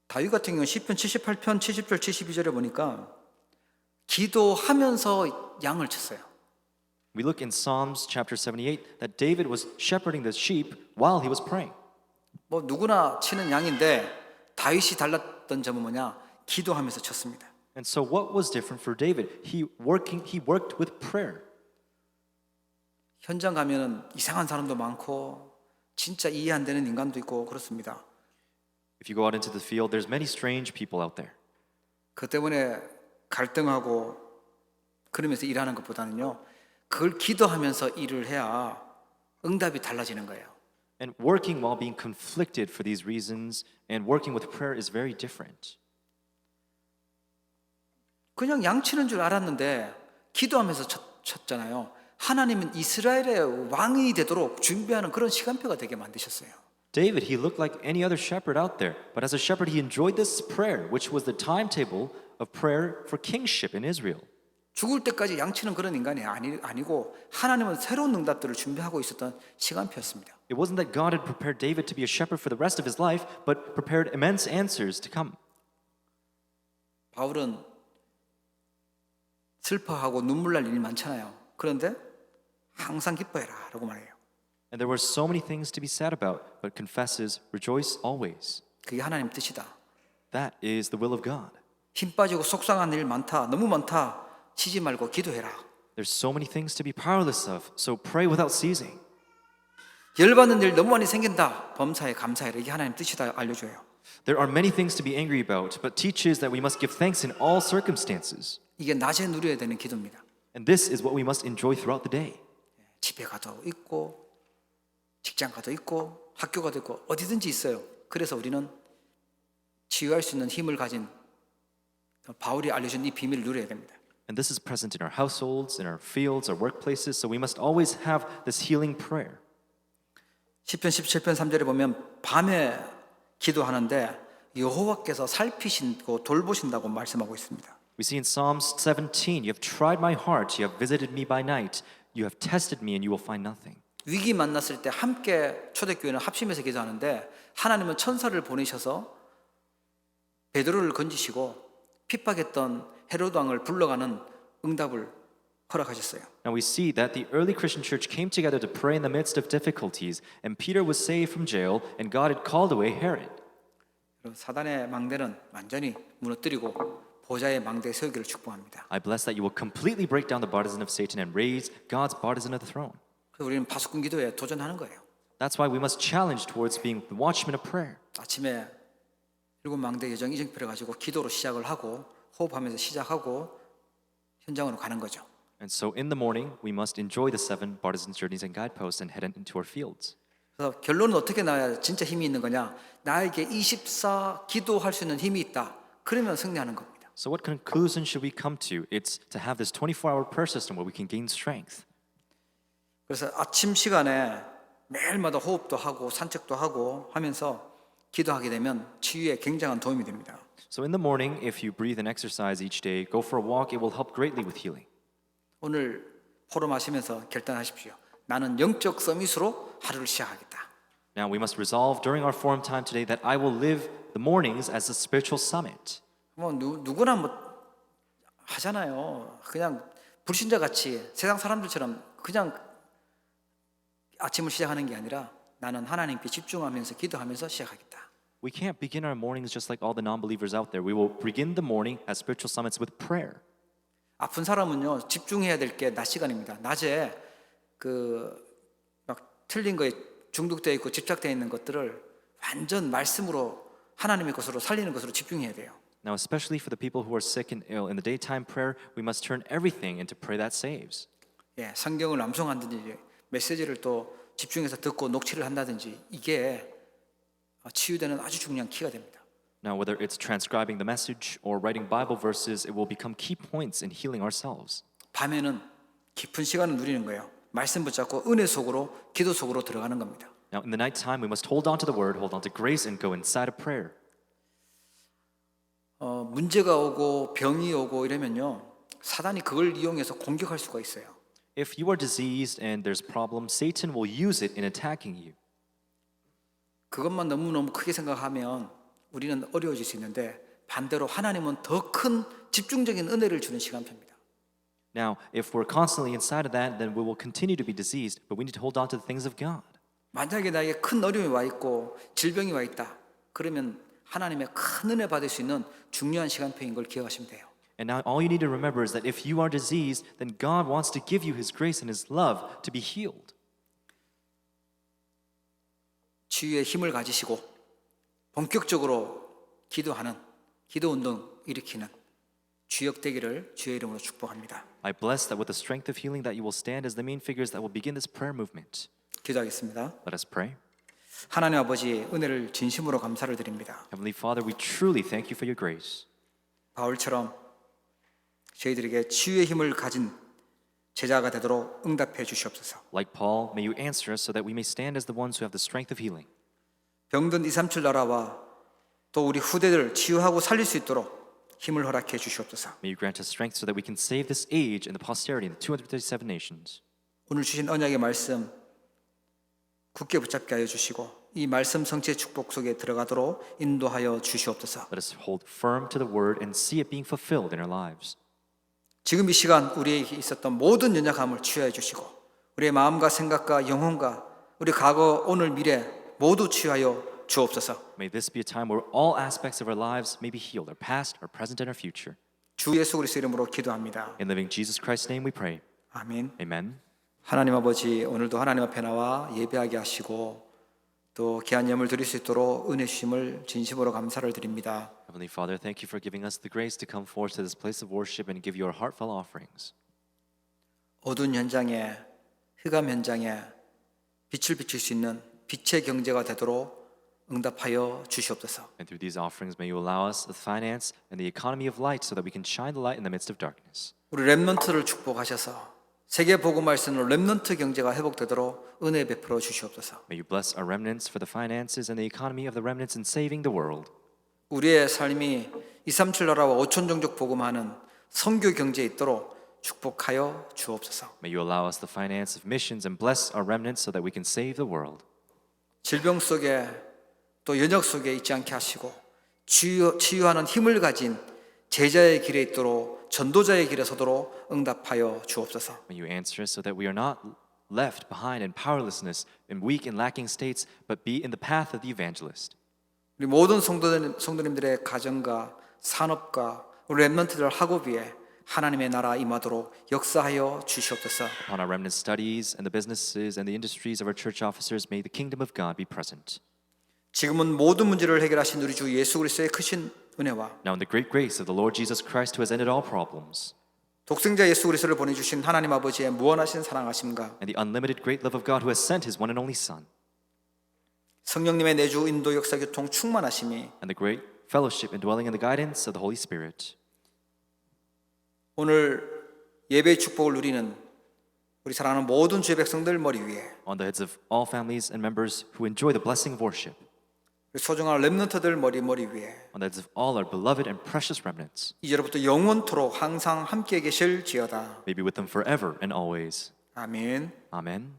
다윗 같은 경우는 시편 78편 70절 72절에 보니까 기도하면서 양을 쳤어요. We look in Psalms chapter 78 that David was shepherding the sheep while he was praying. 뭐 누구나 치는 양인데 다윗이 달랐던 점은 뭐냐? 기도하면서 쳤습니다. And so what was different for David? He worked with prayer. 현장 가면은 이상한 사람도 많고 진짜 이해 안 되는 인간도 있고 그렇습니다. If you go out into the field, there's many strange people out there. 그 때문에 갈등하고 그러면서 일하는 것보다는요. 그걸 기도하면서 일을 해야 응답이 달라지는 거예요. And working while being conflicted for these reasons and working with prayer is very different. 그냥 양치는 줄 알았는데 기도하면서 쳤잖아요. 하나님은 이스라엘의 왕이 되도록 준비하는 그런 시간표가 되게 만드셨어요. David, he looked like any other shepherd out there, but as a shepherd he enjoyed this prayer, which was the timetable of prayer for kingship in Israel. 죽을 때까지 양치는 그런 인간이 아니고 하나님은 새로운 응답들을 준비하고 있었던 시간표였습니다. It wasn't that God had prepared David to be a shepherd for the rest of his life, but prepared immense answers to come. 바울은 슬퍼하고 눈물 날 일이 많잖아요. 그런데 항상 기뻐해라 라고 말해요. And there were so many things to be sad about, but confesses, rejoice always. 그게 하나님 뜻이다. That is the will of God. 힘 빠지고 속상한 일 많다. 너무 많다. 쉬지 말고 기도해라. There's so many things to be powerless of, so pray without ceasing. 열받는 일 너무 많이 생긴다. 범사에 감사해라. 이게 하나님 뜻이다 알려줘요. There are many things to be angry about, but teaches that we must give thanks in all circumstances. 이게 낮에 누려야 되는 기도입니다. And this is what we must enjoy throughout the day. 집에 가도 있고 직장 가도 있고 학교 가도 있고 어디든지 있어요. 그래서 우리는 치유할 수 있는 힘을 가진 바울이 알려준 이 비밀을 누려야 됩니다. And this is present in our households, in our fields, our workplaces, so we must always have this healing prayer. 시편 17편 3절에 보면 밤에 기도하는데 여호와께서 살피시고 돌보신다고 말씀하고 있습니다. We see in Psalms 17, you have tried my heart, you have visited me by night, you have tested me and you will find nothing. 위기 만났을 때 함께 초대교회는 합심해서 기도하는데 하나님은 천사를 보내셔서 베드로를 건지시고 핍박했던 헤로드 왕을 불러가는 응답을 허락하셨어요. Now we see that the early Christian church came together to pray in the midst of difficulties, and Peter was saved from jail, and God had called away Herod. 사단의 망대는 완전히 무너뜨리고 보좌의 망대에 세우기를 축복합니다. I bless that you will completely break down the partisan of Satan and raise God's partisan of the throne. 그래서 우리는 파수꾼 기도에 도전하는 거예요. That's why we must challenge towards being the watchmen of prayer. 아침에 일곱 망대 예정 이정표를 가지고 기도로 시작을 하고 호흡하면서 시작하고 현장으로 가는 거죠. And so in the morning, we must enjoy the 7 partisan journeys and guideposts and head into our fields. 그래서 결론은 어떻게 나야 진짜 힘이 있는 거냐? 나에게 24 기도할 수 있는 힘이 있다. 그러면 승리하는 겁니다. So what conclusion should we come to? It's to have this 24-hour prayer system where we can gain strength. 그래서 아침 시간에 매일마다 호흡도 하고 산책도 하고 하면서 기도하게 되면 치유에 굉장한 도움이 됩니다. So in the morning, if you breathe and exercise each day, go for a walk, it will help greatly with healing. 오늘 포럼 하시면서 결단하십시오. 나는 영적 서밋으로 하루를 시작하겠다. Now we must resolve during our forum time today that I will live the mornings as a spiritual summit. 뭐 누구나 뭐 하잖아요. 그냥 불신자 같이 세상 사람들처럼 그냥 아침을 시작하는 게 아니라 나는 하나님께 집중하면서 기도하면서 시작하겠다. We can't begin our mornings just like all the non-believers out there. We will begin the morning as spiritual summits with prayer. 아픈 사람은요 집중해야 될 게 낮 시간입니다. 낮에 막 틀린 거에 중독되어 있고 집착되어 있는 것들을 완전 말씀으로 하나님의 것으로 살리는 것으로 집중해야 돼요. Now, especially for the people who are sick and ill, in the daytime prayer, we must turn everything into prayer that saves. 예, 성경을 암송한다든지 메시지를 또 집중해서 듣고 녹취를 한다든지 이게 치유되는 아주 중요한 키가 됩니다. Now, whether it's transcribing the message or writing Bible verses, it will become key points in healing ourselves. 밤에는 깊은 시간을 누리는 거예요. 말씀 붙잡고 은혜 속으로 기도 속으로 들어가는 겁니다. Now, in the nighttime, we must hold on to the word, hold on to grace, and go inside of prayer. 문제가 오고 병이 오고 이러면요 사단이 그걸 이용해서 공격할 수가 있어요. If you are diseased and there's problems, Satan will use it in attacking you. 그것만 너무너무 크게 생각하면 우리는 어려워질 수 있는데 반대로 하나님은 더 큰 집중적인 은혜를 주는 시간표입니다. Now, if we're constantly inside of that, then we will continue to be diseased, but we need to hold on to the things of God. 만약에 나에게 큰 어려움이 와 있고 질병이 와 있다. 그러면 하나님의 큰 은혜 받을 수 있는 중요한 시간표인 걸 기억하시면 돼요. And now all you need to remember is that if you are diseased, then God wants to give you His grace and His love to be healed. 치유의 힘을 가지시고 본격적으로 기도하는 기도 운동 일으키는 주역 되기를 주의 이름으로 축복합니다. I bless that with the strength of healing that you will stand as the main figures that will begin this prayer movement. 기도하겠습니다. Let us pray. 하나님 아버지 은혜를 진심으로 감사를 드립니다. Heavenly Father, we truly thank you for your grace. 바울처럼 저희들에게 치유의 힘을 가진 제자가 되도록 응답해 주시옵소서. Like Paul, may you answer us so that we may stand as the ones who have the strength of healing. 병든 237 나라와 또 우리 후대들 치유하고 살릴 수 있도록 힘을 허락해 주시옵소서. May you grant us strength so that we can save this age and the posterity in the 237 nations. 오늘 주신 언약의 말씀 굳게 붙잡게 하여 주시고 이 말씀 성취의 축복 속에 들어가도록 인도하여 주시옵소서. Let us hold firm to the word and see it being fulfilled in our lives. 지금 이 시간 우리에게 있었던 모든 연약함을 치유해 주시고 우리의 마음과 생각과 영혼과 우리 과거, 오늘, 미래 모두 치유하여 주옵소서. May this be a time where all aspects of our lives may be healed, our past, our present, and our future. 주 예수 그리스도 이름으로 기도합니다. In living Jesus Christ's name we pray. 아멘. Amen. 하나님 아버지, 오늘도 하나님 앞에 나와 예배하게 하시고 또 귀한 예물 드릴 수 있도록 은혜 주심을 진심으로 감사를 드립니다. Heavenly Father, thank you for giving us the grace to come forth to this place of worship and give you our heartfelt offerings. 어두운 현장에, 흑암 현장에 빛을 비출 수 있는 빛의 경제가 되도록 응답하여 주시옵소서. And through these offerings, may you allow us the finance and the economy of light so that we can shine the light in the midst of darkness. 우리 렘넌트를 축복하셔서 세계 복음화를 쓰는 렘넌트 경제가 회복되도록 은혜 베풀어 주시옵소서. May you bless our remnants for the finances and the economy of the remnants in saving the world. 우리의 삶이 237 나라와 5천 종족 복음하는 선교 경제에 있도록 축복하여 주옵소서. May you allow us the finance of missions and bless our remnants so that we can save the world. 질병 속에 또 연역 속에 있지 않게 하시고 치유하는 힘을 가진 제자의 길에 있도록 전도자의 길에 서도록 응답하여 주옵소서. May you answer us so that we are not left behind in powerlessness, in weak and lacking states, but be in the path of the evangelist. 우리 모든 성도님들의 가정과 산업과 우리 렘넌트들 학업위에 하나님의 나라 임하도록 역사하여 주시옵소서. Upon our remnant studies and the businesses and the industries of our church officers, may the kingdom of God be present. 지금은 모든 문제를 해결하신 우리 주 예수 그리스도의 크신 은혜와 Now in the great grace of the Lord Jesus Christ who has ended all problems, 독생자 예수 그리스도를 보내주신 하나님 아버지의 무한하신 사랑하심과 and the unlimited great love of God who has sent his one and only Son, 성령님의 내주 인도 역사 교통 충만하심이 and the great fellowship and dwelling in the guidance of the Holy Spirit, 오늘 예배의 축복을 누리는 우리 사랑하는 모든 주의 백성들 머리 위에 on the heads of all families and members who enjoy the blessing of worship, 우리 소중한 렘넌트들 머리 위에 on the heads of all our beloved and precious remnants, 이제로부터 영원토록 항상 함께 계실지어다. may be with them forever and always. 아멘. Amen.